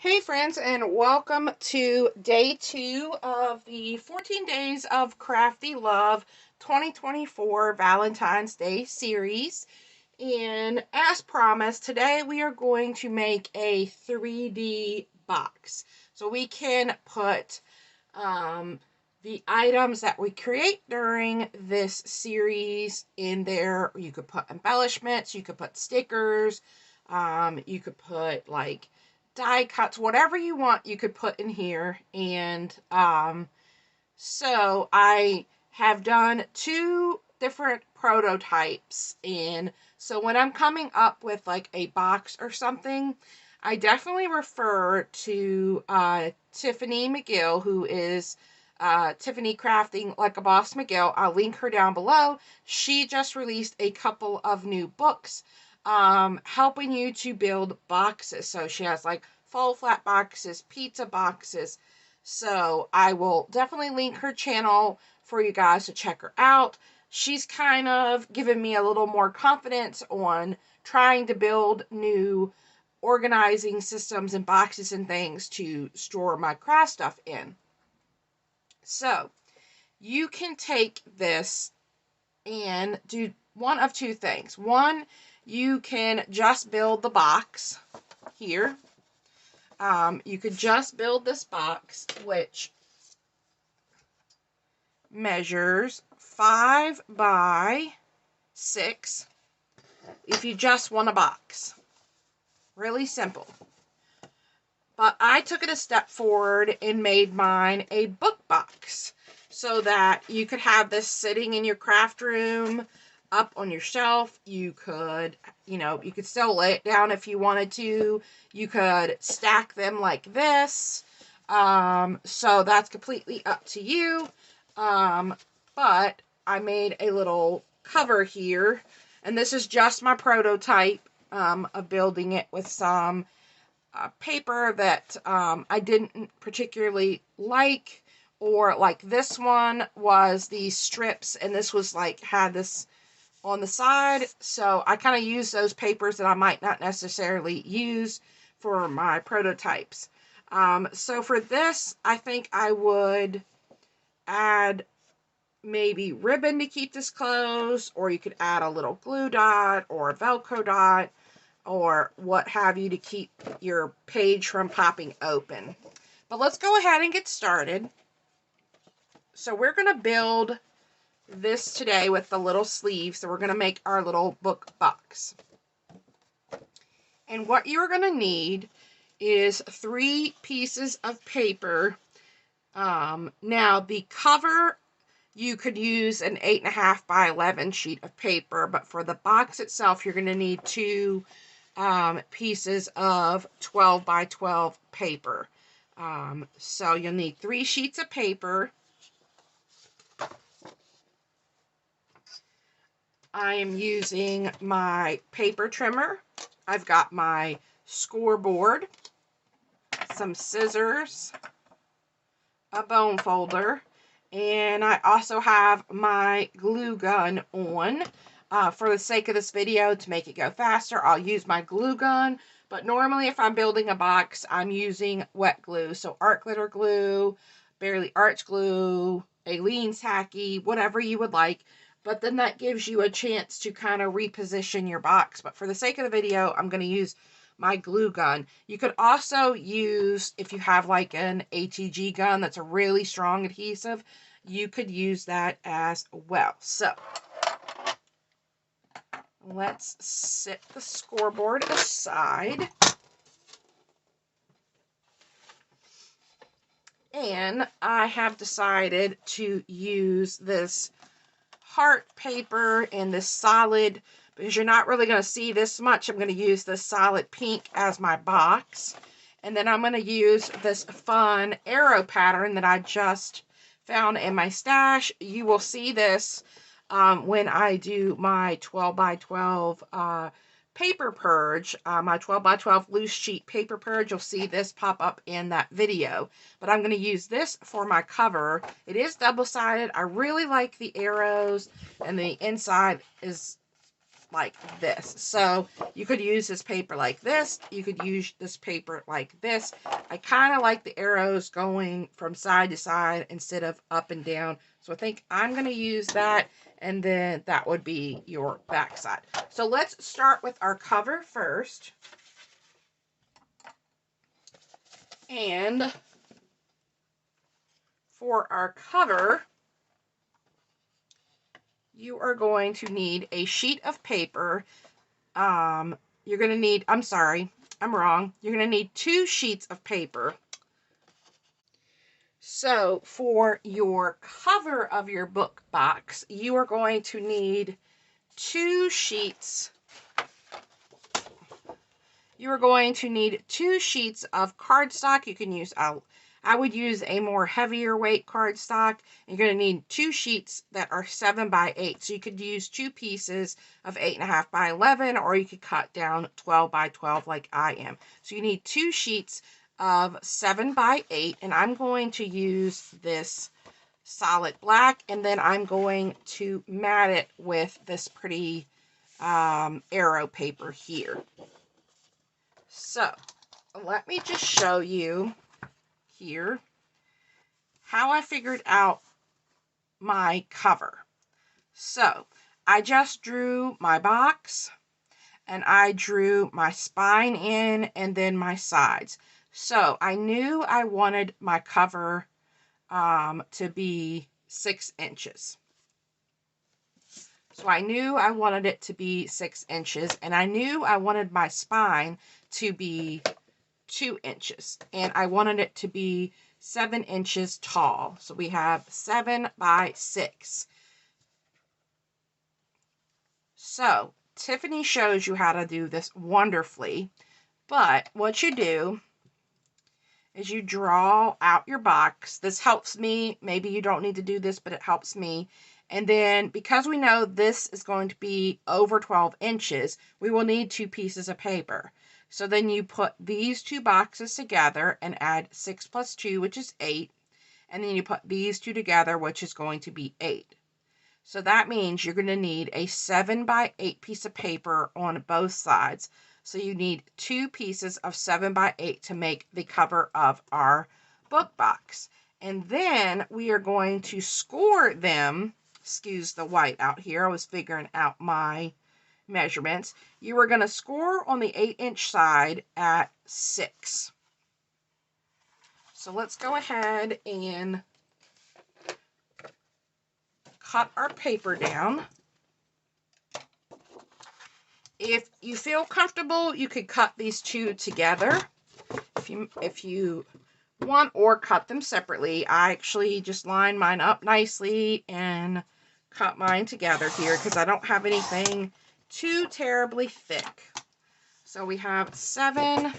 Hey friends, and welcome to day 2 of the 14 Days of Crafty Love 2024 Valentine's Day series. And as promised, today we are going to make a 3D box. So we can put the items that we create during this series in there. You could put embellishments, you could put stickers, you could put like die cuts, whatever you want you could put in here. And so I have done 2 different prototypes, and so when I'm coming up with like a box or something, I definitely refer to Tiffany McGill, who is Tiffany Crafting Like a Boss McGill. I'll link her down below. She just released a couple of new books helping you to build boxes. So she has like fall flat boxes, pizza boxes. So I will definitely link her channel for you guys to check her out. She's kind of given me a little more confidence on trying to build new organizing systems and boxes and things to store my craft stuff in. So you can take this and do one of 2 things. One, you can just build the box here. You could just build this box, which measures 5 by 6 if you just want a box. Really simple. But I took it a step forward and made mine a book box so that you could have this sitting in your craft room up on your shelf. You could, you could still lay it down if you wanted to. You could stack them like this. So that's completely up to you. But I made a little cover here, and this is just my prototype of building it with some paper that I didn't particularly like, or like this one was these strips, and this was like had this on the side, so I kind of use those papers that I might not necessarily use for my prototypes. So for this, I think I would add maybe ribbon to keep this closed, or you could add a little glue dot or a Velcro dot or what have you to keep your page from popping open. But let's go ahead and get started. So we're going to build this today with the little sleeves. So we're going to make our little book box. And what you're going to need is 3 pieces of paper. Now the cover, you could use an 8.5 by 11 sheet of paper, but for the box itself, you're going to need 2 pieces of 12 by 12 paper. So you'll need 3 sheets of paper. I am using my paper trimmer. I've got my scoreboard, some scissors, a bone folder, and I also have my glue gun on. For the sake of this video, to make it go faster, I'll use my glue gun, but normally if I'm building a box, I'm using wet glue. So art glitter glue, Barely Arch glue, Aleene's Tacky, whatever you would like. But then that gives you a chance to kind of reposition your box. But for the sake of the video, I'm going to use my glue gun. You could also use, if you have like an ATG gun that's a really strong adhesive, you could use that as well. So let's set the scoreboard aside. And I have decided to use this heart paper and this solid, because you're not really going to see this much, I'm going to use this solid pink as my box. And then I'm going to use this fun arrow pattern that I just found in my stash. You will see this when I do my 12 by 12 paper purge, my 12 by 12 loose sheet paper purge. You'll see this pop up in that video. But I'm going to use this for my cover. It is double-sided. I really like the arrows, and the inside is like this. So you could use this paper like this. You could use this paper like this. I kind of like the arrows going from side to side instead of up and down. So I think I'm going to use that, and then that would be your back side. So let's start with our cover first. And for our cover, you are going to need a sheet of paper. You're going to need, I'm sorry, I'm wrong. You're going to need 2 sheets of paper. So for your cover of your book box, you are going to need 2 sheets. You are going to need 2 sheets of cardstock. You can use, I would use a more heavier weight cardstock. You're going to need 2 sheets that are 7 by 8. So you could use 2 pieces of 8.5 by 11, or you could cut down 12 by 12 like I am. So you need 2 sheets of 7 by 8, and I'm going to use this solid black, and then I'm going to mat it with this pretty arrow paper here. So let me just show you here how I figured out my cover. So I just drew my box, and I drew my spine in, and then my sides. So I knew I wanted my cover to be 6 inches. So I knew I wanted it to be 6 inches, and I knew I wanted my spine to be 2 inches, and I wanted it to be 7 inches tall. So we have 7 by 6. So Tiffany shows you how to do this wonderfully, but what you do is you draw out your box. This helps me. Maybe you don't need to do this, but it helps me. And then because we know this is going to be over 12 inches, we will need 2 pieces of paper. So then you put these 2 boxes together and add 6 plus 2, which is 8. And then you put these 2 together, which is going to be 8. So that means you're going to need a 7 by 8 piece of paper on both sides. So you need 2 pieces of 7 by 8 to make the cover of our book box. And then we are going to score them. Excuse the white out here. I was figuring out my measurements. You are going to score on the 8-inch side at 6. So let's go ahead and cut our paper down. If you feel comfortable, you could cut these 2 together if you want, or cut them separately. I actually just line mine up nicely and cut mine together here because I don't have anything too terribly thick. So we have 7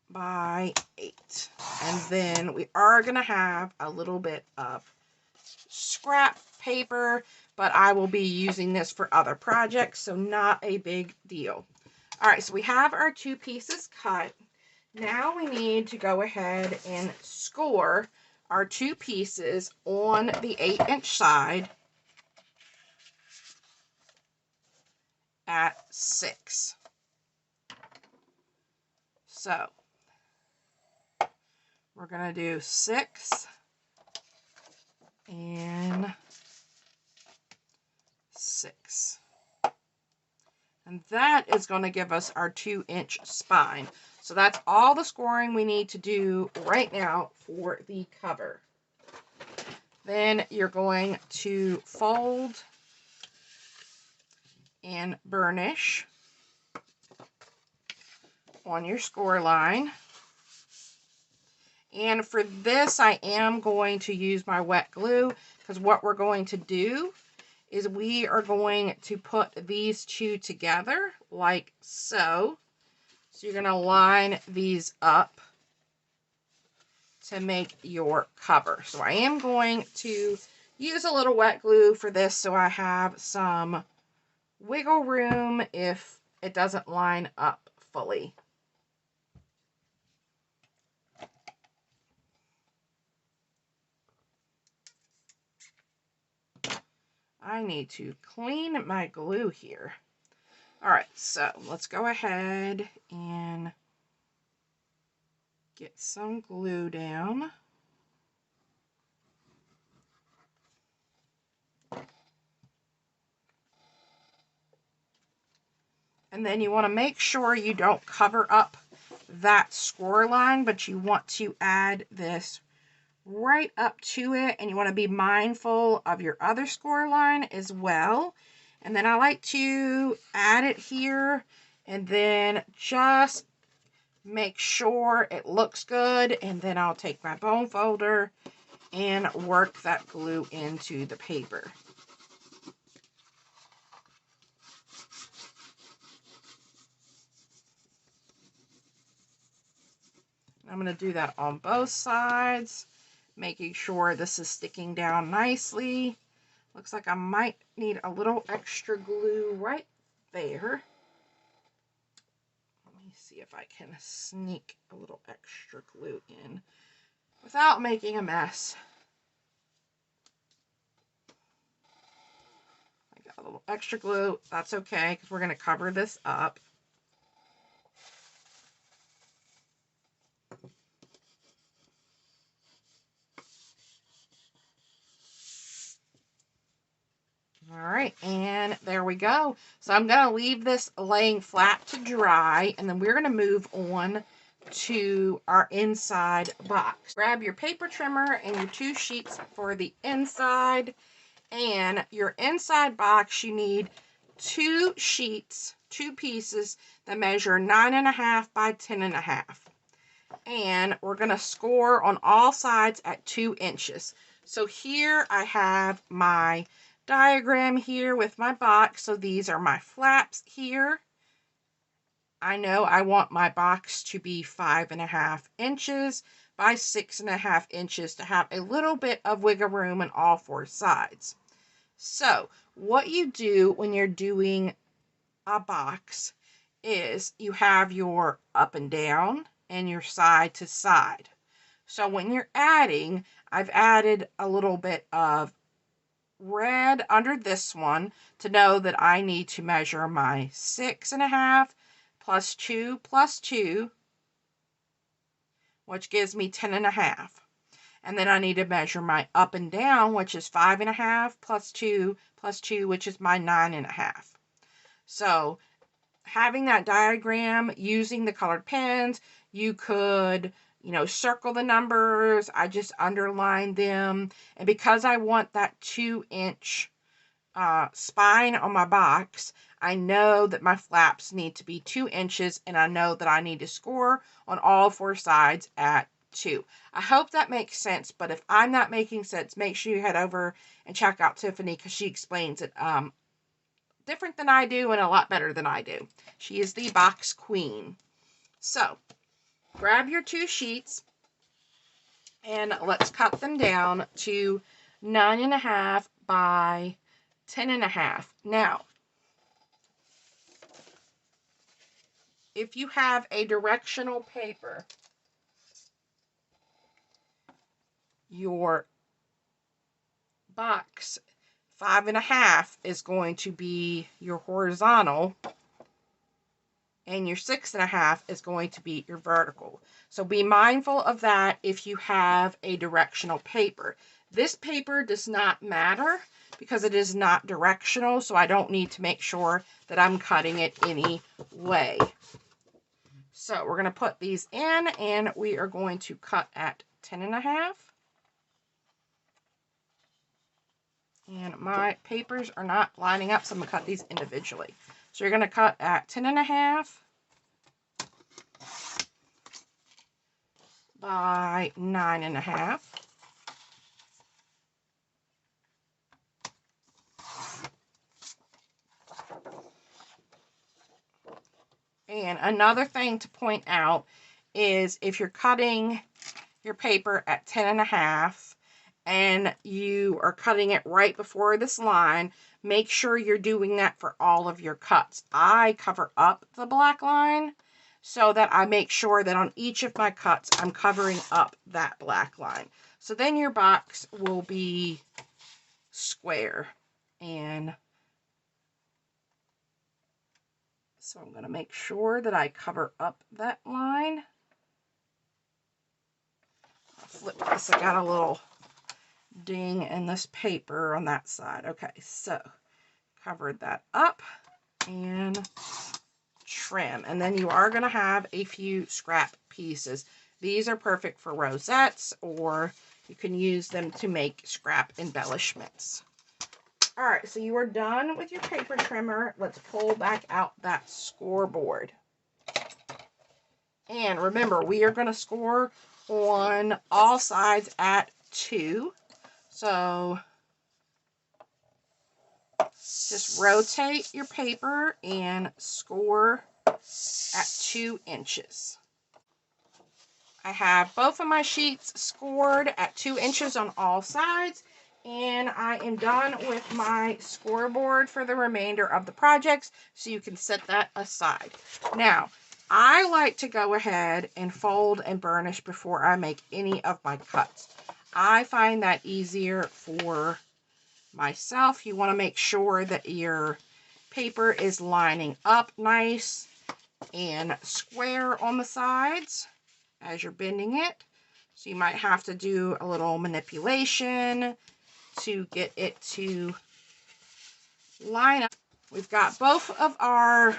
by 8. And then we are going to have a little bit of scrap paper, but I will be using this for other projects, so not a big deal. All right, so we have our 2 pieces cut. Now we need to go ahead and score our 2 pieces on the 8-inch side at 6. So we're going to do 6 and 6. And that is going to give us our 2-inch spine. So that's all the scoring we need to do right now for the cover. Then you're going to fold and burnish on your score line. And for this, I am going to use my wet glue, because what we're going to do is we are going to put these 2 together like so. So you're going to line these up to make your cover. So I am going to use a little wet glue for this so I have some wiggle room if it doesn't line up fully. I need to clean my glue here. All right, so let's go ahead and get some glue down. And then you want to make sure you don't cover up that score line, but you want to add this right up to it, and you want to be mindful of your other score line as well. And then I like to add it here and then just make sure it looks good, and then I'll take my bone folder and work that glue into the paper. I'm going to do that on both sides, making sure this is sticking down nicely. Looks like I might need a little extra glue right there. Let me see if I can sneak a little extra glue in without making a mess. I got a little extra glue. That's okay, because we're going to cover this up. All right, and there we go. So I'm going to leave this laying flat to dry, and then we're going to move on to our inside box. Grab your paper trimmer and your 2 sheets for the inside, and your inside box, you need 2 sheets, 2 pieces that measure 9.5 by 10.5. And we're going to score on all sides at 2 inches. So here I have my diagram here with my box. So these are my flaps here. I know I want my box to be 5.5 inches by 6.5 inches to have a little bit of wiggle room on all 4 sides. So what you do when you're doing a box is you have your up and down and your side to side. So when you're adding, I've added a little bit of red under this one to know that I need to measure my 6.5 plus 2 plus 2, which gives me 10.5. And then I need to measure my up and down, which is 5.5 plus 2 plus 2, which is my 9.5. So having that diagram, using the colored pens, you could, circle the numbers. I just underlined them. And because I want that 2-inch spine on my box, I know that my flaps need to be 2 inches, and I know that I need to score on all 4 sides at 2. I hope that makes sense, but if I'm not making sense, make sure you head over and check out Tiffany, because she explains it different than I do and a lot better than I do. She is the box queen. So grab your 2 sheets and let's cut them down to 9.5 by 10.5. Now, if you have a directional paper, your box 5.5 is going to be your horizontal, and your 6.5 is going to be your vertical. So be mindful of that if you have a directional paper. This paper does not matter because it is not directional, so I don't need to make sure that I'm cutting it any way. So we're going to put these in, and we are going to cut at 10.5. And my papers are not lining up, so I'm going to cut these individually. So you're going to cut at 10.5 by 9.5. And another thing to point out is if you're cutting your paper at 10.5 and you are cutting it right before this line, make sure you're doing that for all of your cuts. I cover up the black line so that I make sure that on each of my cuts, I'm covering up that black line. So then your box will be square And so I'm going to make sure that I cover up that line. I'll flip this. I got a little ding in this paper on that side. Okay, so covered that up and trim. And then you are going to have a few scrap pieces. These are perfect for rosettes, or you can use them to make scrap embellishments. All right, so you are done with your paper trimmer. Let's pull back out that scoreboard. And remember, we are going to score on all sides at 2. So just rotate your paper and score at 2 inches. I have both of my sheets scored at 2 inches on all sides, and I am done with my scoreboard for the remainder of the projects, so you can set that aside. Now, I like to go ahead and fold and burnish before I make any of my cuts. I find that easier for myself. You want to make sure that your paper is lining up nice and square on the sides as you're bending it. So you might have to do a little manipulation to get it to line up. We've got both of our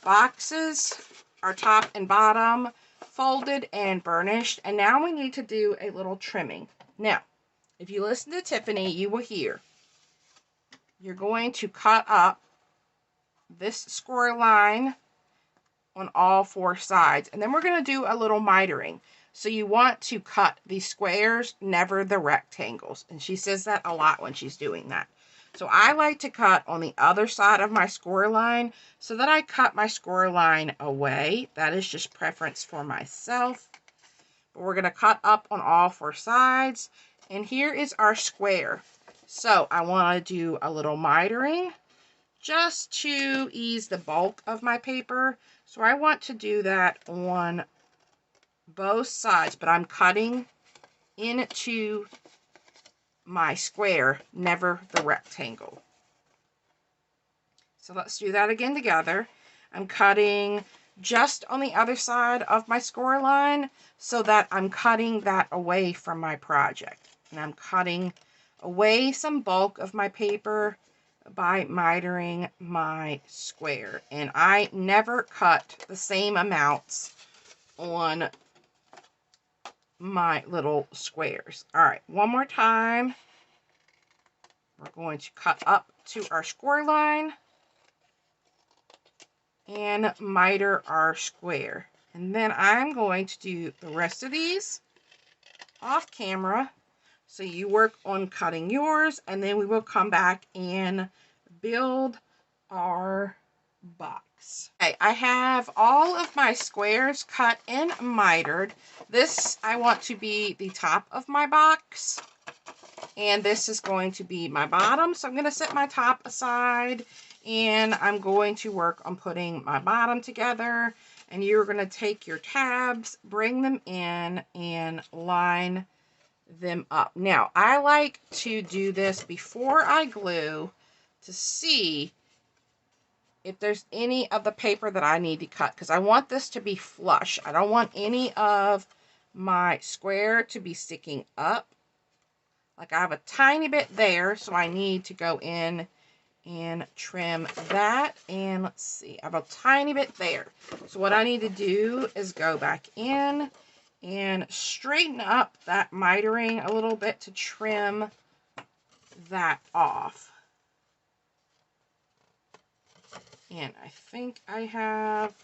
boxes, our top and bottom, folded and burnished, and now we need to do a little trimming. Now, if you listen to Tiffany, you will hear you're going to cut up this square line on all 4 sides, and then we're going to do a little mitering. So you want to cut the squares, never the rectangles. And she says that a lot when she's doing that. So I like to cut on the other side of my score line so that I cut my score line away. That is just preference for myself. But we're going to cut up on all 4 sides. And here is our square. So I want to do a little mitering just to ease the bulk of my paper. So I want to do that on both sides, but I'm cutting into my square, never the rectangle. So let's do that again together. I'm cutting just on the other side of my score line so that I'm cutting that away from my project. And I'm cutting away some bulk of my paper by mitering my square. And I never cut the same amounts on my little squares. All right, one more time. We're going to cut up to our score line and miter our square. And then I'm going to do the rest of these off camera. So you work on cutting yours, and then we will come back and build our box. Okay, I have all of my squares cut and mitered. This I want to be the top of my box, and this is going to be my bottom. So I'm going to set my top aside, and I'm going to work on putting my bottom together. And you're going to take your tabs, bring them in, and line them up. Now, I like to do this before I glue to see if there's any of the paper that I need to cut, because I want this to be flush. I don't want any of my square to be sticking up. Like I have a tiny bit there, so I need to go in and trim that. And let's see, I have a tiny bit there. So what I need to do is go back in and straighten up that mitering a little bit to trim that off. And I think I have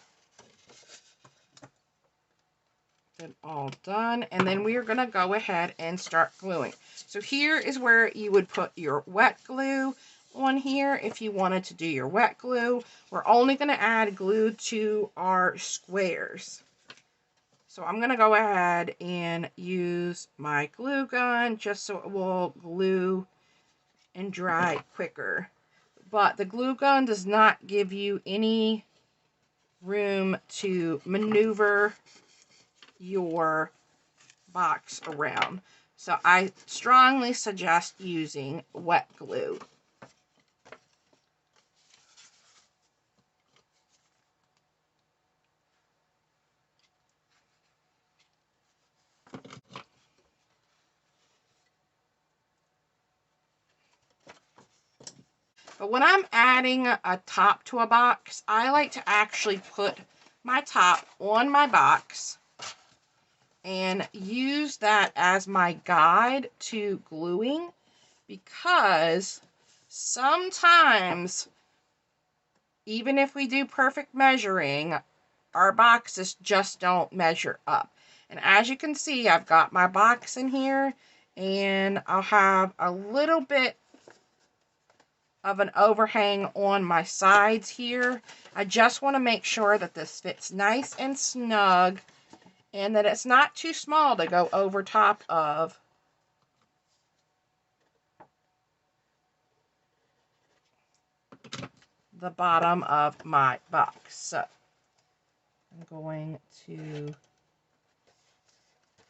it all done. And then we are going to go ahead and start gluing. So here is where you would put your wet glue on here if you wanted to do your wet glue. We're only going to add glue to our squares. So I'm going to go ahead and use my glue gun just so it will glue and dry quicker. But the glue gun does not give you any room to maneuver your box around. So I strongly suggest using wet glue. But when I'm adding a top to a box, I like to actually put my top on my box and use that as my guide to gluing, because sometimes, even if we do perfect measuring, our boxes just don't measure up. And as you can see, I've got my box in here, and I'll have a little bit of an overhang on my sides here. I just want to make sure that this fits nice and snug, and that it's not too small to go over top of the bottom of my box. So I'm going to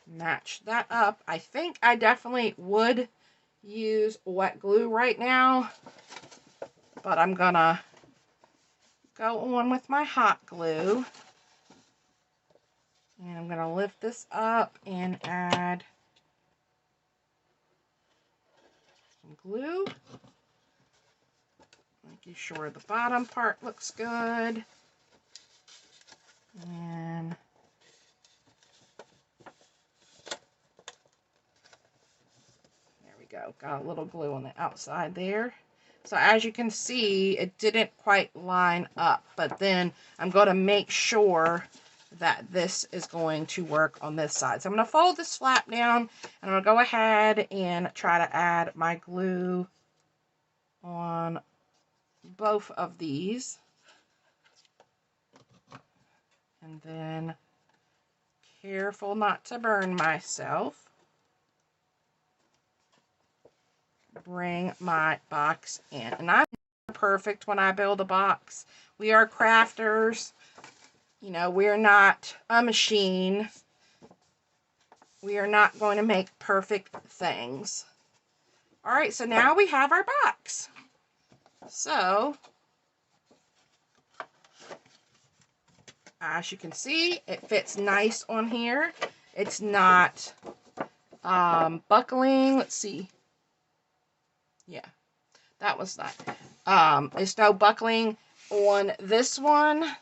match that up. I think I definitely would use wet glue right now, but I'm gonna go on with my hot glue, and I'm gonna lift this up and add some glue, making sure the bottom part looks good. And there we go. Got a little glue on the outside there. So as you can see, it didn't quite line up, but then I'm going to make sure that this is going to work on this side. So I'm going to fold this flap down, and I'm going to go ahead and try to add my glue on both of these. And then, careful not to burn myself, bring my box in. And I'm not perfect when I build a box. We are crafters. You know, we're not a machine. We are not going to make perfect things. All right, so now we have our box. So, as you can see, it fits nice on here. It's not buckling. Let's see. Yeah, that was not. There's no buckling on this one.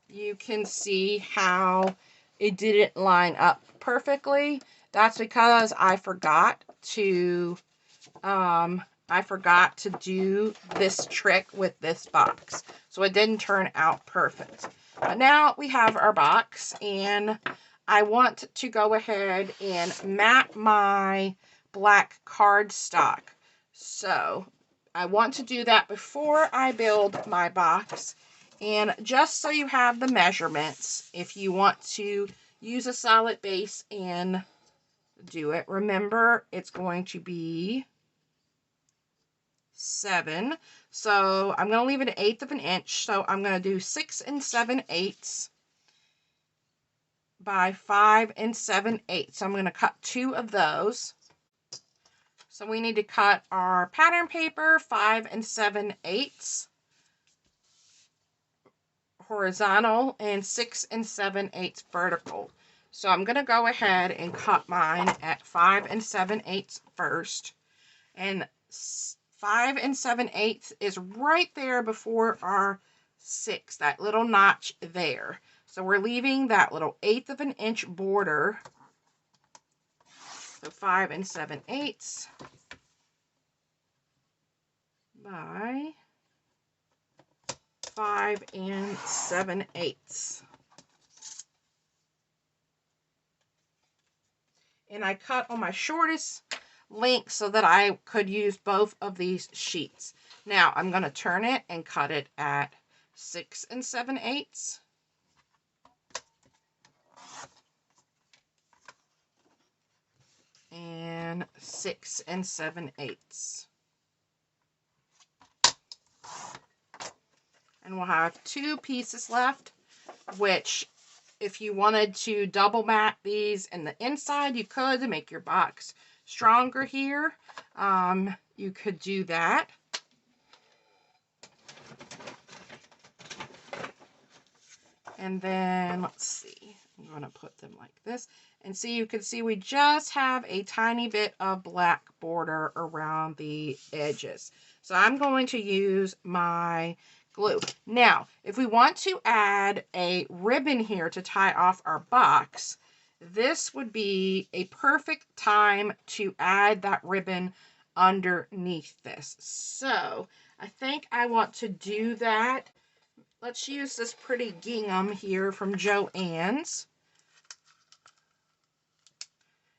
You can see how it didn't line up perfectly. That's because I forgot to do this trick with this box. So it didn't turn out perfect. But now we have our box, and I want to go ahead and map my black cardstock. So I want to do that before I build my box. And just so you have the measurements, if you want to use a solid base and do it, remember it's going to be 7. So I'm going to leave it 1/8 of an inch. So I'm going to do 6 7/8 by 5 7/8. So I'm going to cut 2 of those. So we need to cut our pattern paper 5 7/8 horizontal and 6 7/8 vertical. So I'm going to go ahead and cut mine at 5 7/8 first. And 5 7/8 is right there before our 6, that little notch there. So we're leaving that little 1/8 of an inch border. So 5 7/8 by 5 7/8. And I cut on my shortest length so that I could use both of these sheets. Now I'm going to turn it and cut it at 6 7/8. And 6 7/8. And we'll have 2 pieces left, which if you wanted to double mat these in the inside, you could to make your box stronger here. You could do that. And then, let's see, I'm going to put them like this. And see, you can see we just have a tiny bit of black border around the edges. So I'm going to use my glue. Now, if we want to add a ribbon here to tie off our box, this would be a perfect time to add that ribbon underneath this. So I think I want to do that. Let's use this pretty gingham here from Joann's.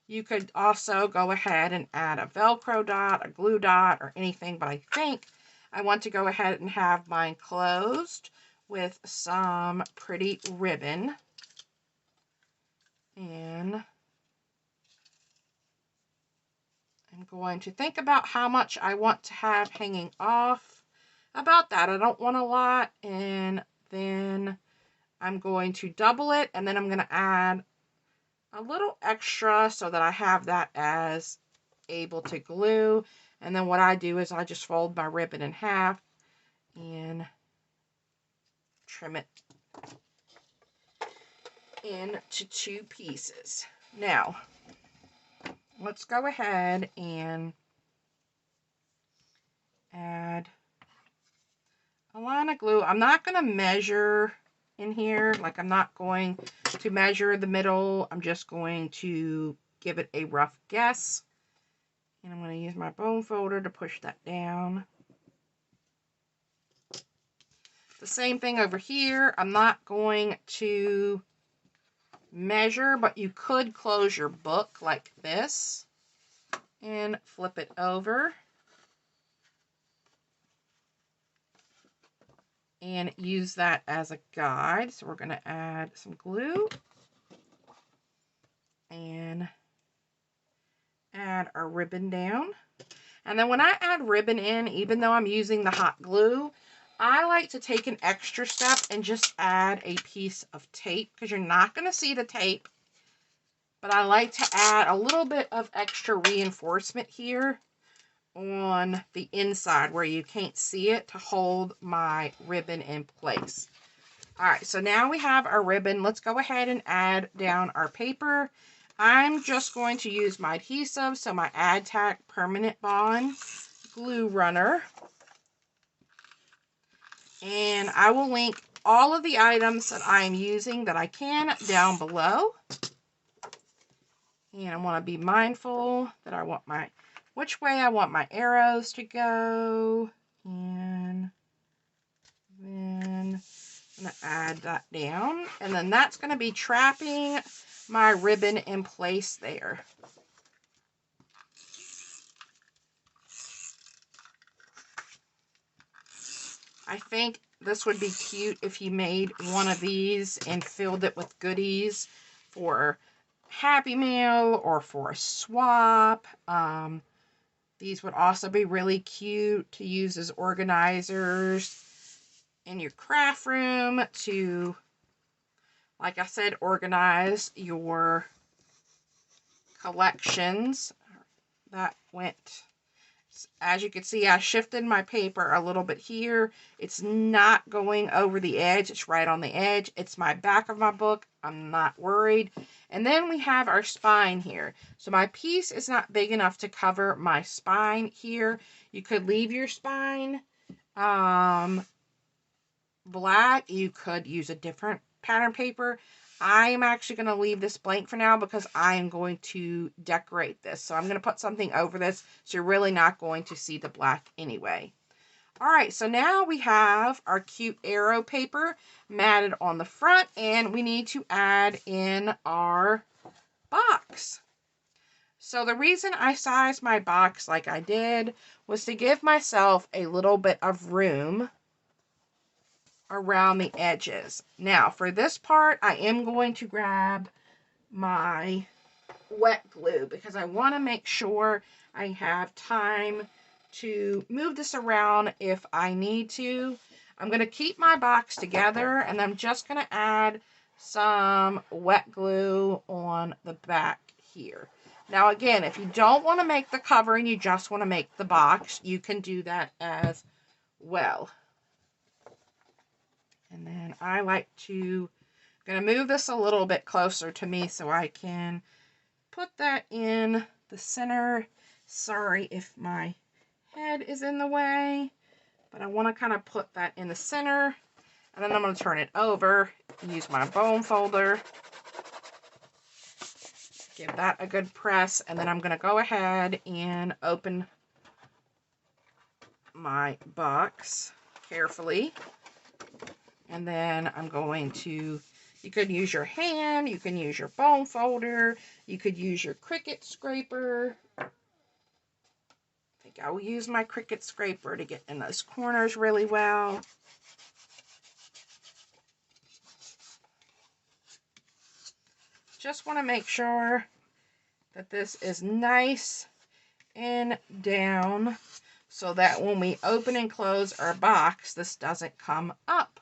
You could also go ahead and add a Velcro dot, a glue dot, or anything, but I think I want to go ahead and have mine closed with some pretty ribbon. And I'm going to think about how much I want to have hanging off. About that, I don't want a lot. And then I'm going to double it, and then I'm going to add a little extra so that I have that as able to glue. And then what I do is I just fold my ribbon in half and trim it into 2 pieces. Now, let's go ahead and add a line of glue. I'm not going to measure in here, like I'm not going to measure the middle. I'm just going to give it a rough guess. And I'm going to use my bone folder to push that down. The same thing over here. I'm not going to measure, but you could close your book like this and flip it over and use that as a guide. So we're going to add some glue and add our ribbon down. And then when I add ribbon in, even though I'm using the hot glue, I like to take an extra step and just add a piece of tape, because you're not going to see the tape. But I like to add a little bit of extra reinforcement here on the inside where you can't see it to hold my ribbon in place. All right, so now we have our ribbon. Let's go ahead and add down our paper. I'm just going to use my adhesive, so my AdTac Permanent Bond glue runner. And I will link all of the items that I'm using that I can down below. And I want to be mindful that I want which way I want my arrows to go. And then I'm going to add that down. And then that's going to be trapping my ribbon in place there. I think this would be cute if you made one of these and filled it with goodies for Happy Meal or for a swap. These would also be really cute to use as organizers in your craft room to, like I said, organize your collections. That went, as you can see, I shifted my paper a little bit here. It's not going over the edge. It's right on the edge. It's my back of my book. I'm not worried. And then we have our spine here. So my piece is not big enough to cover my spine here. You could leave your spine black. You could use a different pattern paper. I am actually going to leave this blank for now because I am going to decorate this. So I'm going to put something over this, so you're really not going to see the black anyway. All right, so now we have our cute arrow paper matted on the front, and we need to add in our box. So the reason I sized my box like I did was to give myself a little bit of room around the edges. Now, for this part, I am going to grab my wet glue because I want to make sure I have time to move this around if I need to. I'm going to keep my box together, and I'm just going to add some wet glue on the back here. Now, again, if you don't want to make the cover and you just want to make the box, you can do that as well. And then I like to, I'm going to move this a little bit closer to me so I can put that in the center. Sorry if my head is in the way, but I want to kind of put that in the center, and then I'm going to turn it over, use my bone folder, give that a good press, and then I'm going to go ahead and open my box carefully. And then I'm going to, you could use your hand, you can use your bone folder, you could use your Cricut scraper. I think I will use my Cricut scraper to get in those corners really well. Just want to make sure that this is nice and down so that when we open and close our box, this doesn't come up.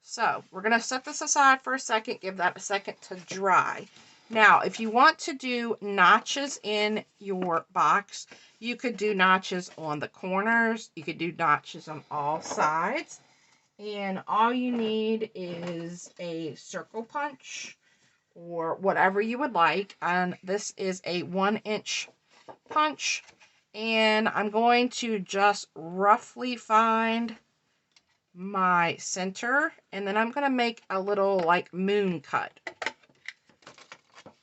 So we're going to set this aside for a second, give that a second to dry. Now, if you want to do notches in your box, you could do notches on the corners. You could do notches on all sides. And all you need is a circle punch or whatever you would like. And this is a 1-inch punch. And I'm going to just roughly find my center, and then I'm going to make a little like moon cut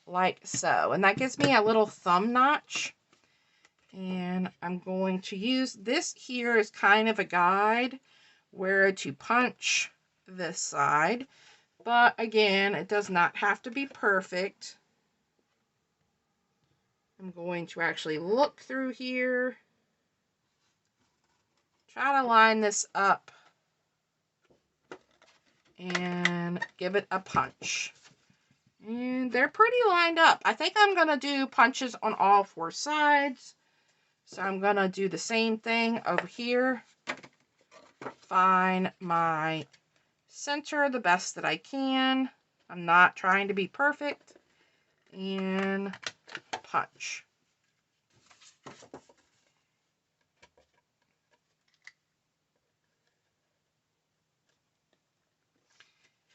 like so, and that gives me a little thumb notch. And I'm going to use this here as kind of a guide where to punch this side, but again, it does not have to be perfect. I'm going to actually look through here, try to line this up and give it a punch. And they're pretty lined up. I think I'm going to do punches on all 4 sides. So I'm going to do the same thing over here. Find my center the best that I can. I'm not trying to be perfect. And punch.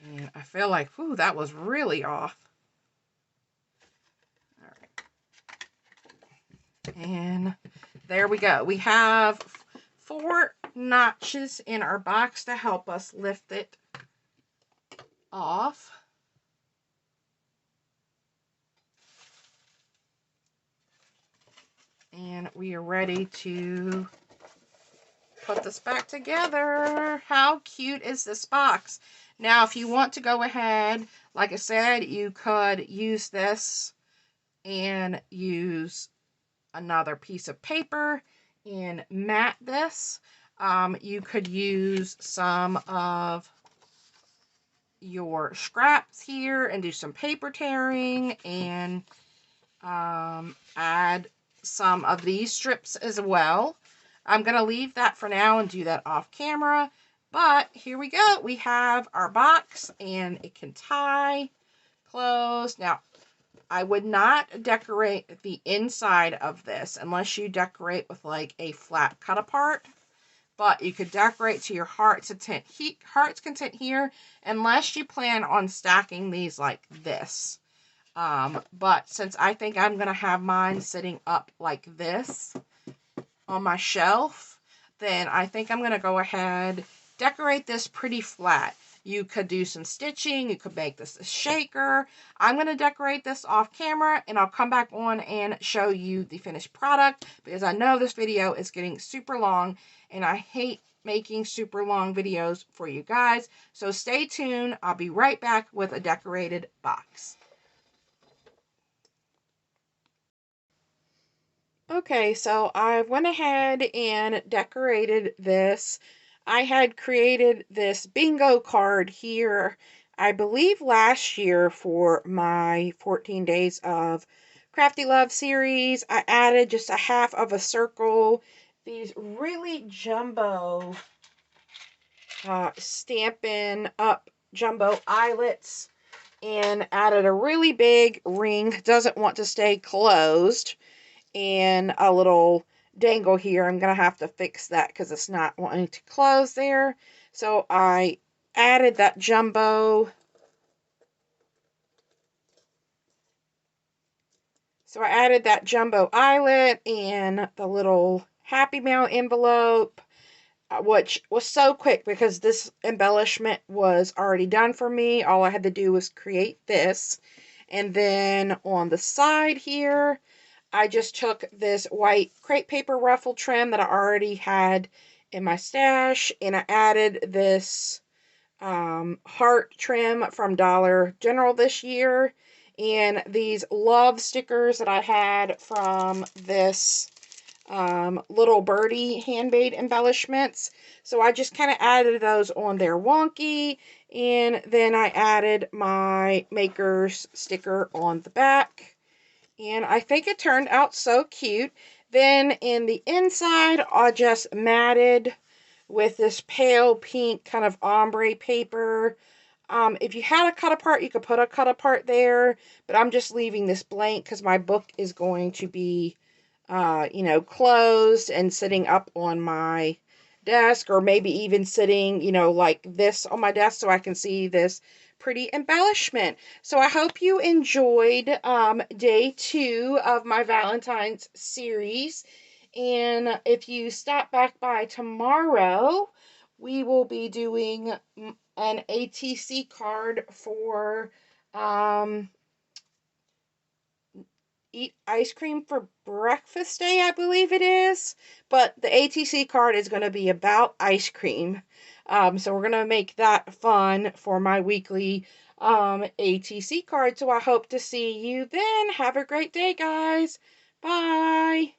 And I feel like, whew, that was really off. All right. And there we go. We have 4 notches in our box to help us lift it off. And we are ready to put this back together. How cute is this box? Now, if you want to go ahead, like I said, you could use this and use another piece of paper and mat this. You could use some of your scraps here and do some paper tearing and add some of these strips as well. I'm going to leave that for now and do that off camera. But here we go. We have our box and it can tie, close. Now, I would not decorate the inside of this unless you decorate with like a flat cut apart. But you could decorate to your heart's content here unless you plan on stacking these like this. But since I think I'm going to have mine sitting up like this on my shelf, then I think I'm going to go ahead, decorate this pretty flat. You could do some stitching. You could make this a shaker. I'm going to decorate this off camera and I'll come back on and show you the finished product because I know this video is getting super long and I hate making super long videos for you guys. So stay tuned. I'll be right back with a decorated box. Okay, so I went ahead and decorated this. I had created this bingo card here, I believe last year for my 14 Days of Crafty Love series. I added just a half of a circle, these really jumbo Stampin' Up! Jumbo eyelets, and added a really big ring, doesn't want to stay closed, and a little dangle here. I'm going to have to fix that because it's not wanting to close there. So I added that jumbo. So I added that jumbo eyelet and the little Happy Mail envelope, which was so quick because this embellishment was already done for me. All I had to do was create this. And then on the side here, I just took this white crepe paper ruffle trim that I already had in my stash, and I added this heart trim from Dollar General this year, and these love stickers that I had from this little birdie handmade embellishments. So I just kind of added those on there wonky, and then I added my maker's sticker on the back, and I think it turned out so cute. Then in the inside, I just matted with this pale pink kind of ombre paper. If you had a cut apart, you could put a cut apart there, but I'm just leaving this blank because my book is going to be, closed and sitting up on my desk, or maybe even sitting, like this on my desk so I can see this pretty embellishment. So I hope you enjoyed day 2 of my Valentine's series. And if you stop back by tomorrow, we will be doing an ATC card for Eat Ice Cream for Breakfast Day, I believe it is. But the ATC card is going to be about ice cream. So we're going to make that fun for my weekly ATC card. So I hope to see you then. Have a great day, guys. Bye.